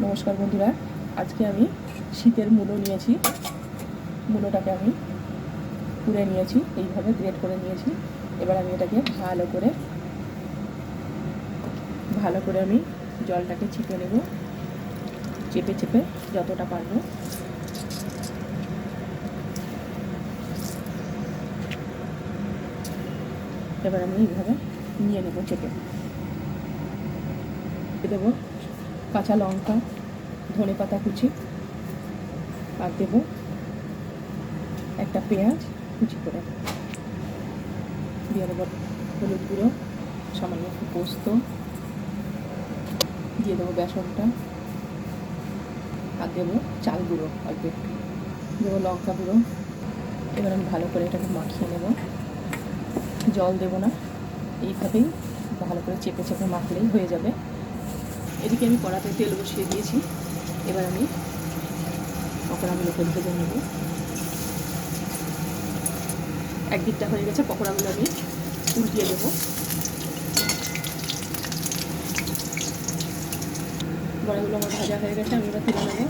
নমস্কার বন্ধুরা, আজকে আমি শীতের মূলো নিয়েছি। মূলোটাকে আমি কুড়ে নিয়েছি, এইভাবে গ্রেট করে নিয়েছি। এবার আমি এটাকে ভালো করে আমি জলটাকে চিপে নেব, চেপে চেপে যতটা পারবো। এবার আমি এইভাবে নিয়ে নেব চেপে। দেবো কাঁচা লঙ্কা, ধনে পাতা কুচি, আর দেব একটা পেঁয়াজ কুচি করে, দিয়ে দেবো হলুদ গুঁড়ো, সামান্য একটু পোস্ত, দিয়ে দেবো বেসনটা, আর দেবো চাল গুঁড়ো অল্প একটু, দেবো লঙ্কা গুঁড়ো। এবার আমি ভালো করে এটাকে মাখিয়ে নেব, জল দেবো না, এইভাবেই ভালো করে চেপে চেপে মাখলেই হয়ে যাবে। এদিকে আমি কড়াতে তেল বসিয়ে দিয়েছি। এবার আমি পকোড়াগুলোকে ভেজে নেব। একদিকটা হয়ে গেছে, পকোড়াগুলো আমি উল্টিয়ে দেবো। বড়াগুলো আমার ভাজা হয়ে গেছে, আমি এবার তুলে নেবো।